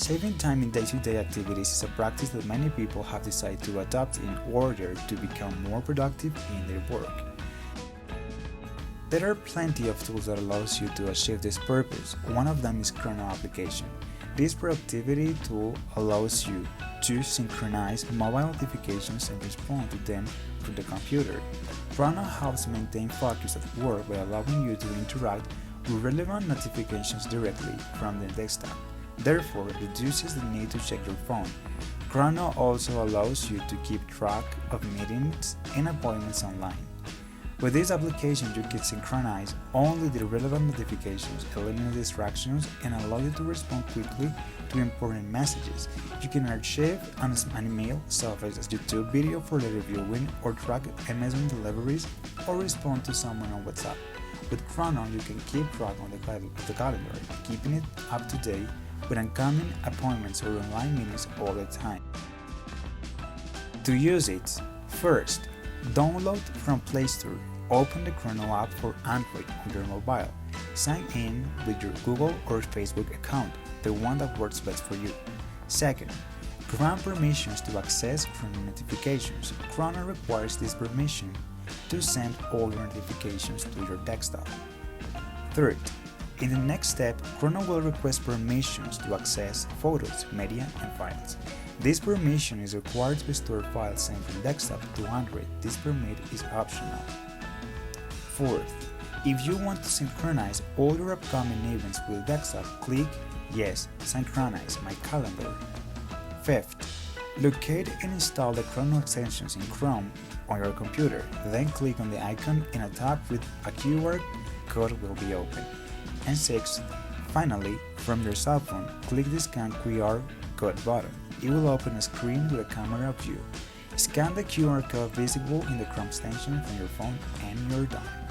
Saving time in day-to-day activities is a practice that many people have decided to adopt in order to become more productive in their work. There are plenty of tools that allows you to achieve this purpose. One of them is Chrono application. This productivity tool allows you to synchronize mobile notifications and respond to them from the computer. Chrono helps maintain focus at work by allowing you to interact with relevant notifications directly from the desktop. Therefore, it reduces the need to check your phone. Chrono also allows you to keep track of meetings and appointments online. With this application, you can synchronize only the relevant notifications, eliminate distractions, and allow you to respond quickly to important messages. You can archive an email, such as YouTube video for the reviewing, or track Amazon deliveries, or respond to someone on WhatsApp. With Chrono, you can keep track on the calendar, keeping it up to date with incoming appointments or online meetings all the time. To use it, first, download from Play Store. Open the Chrono app for Android on your mobile. Sign in with your Google or Facebook account, the one that works best for you. Second, grant permissions to access Chrono notifications. Chrono requires this permission to send all your notifications to your desktop. Third, in the next step, Chrono will request permissions to access photos, media, and files. This permission is required to store files sent from desktop to Android. This permit is optional. Fourth, if you want to synchronize all your upcoming events with desktop, click Yes, Synchronize My Calendar. Fifth, locate and install the Chrono extensions in Chrome on your computer. Then click on the icon in a tab with a QR code will be open. And sixth, finally, from your cell phone, click the Scan QR code button. It will open a screen with a camera view. Scan the QR code visible in the Chrome extension from your phone and you're done.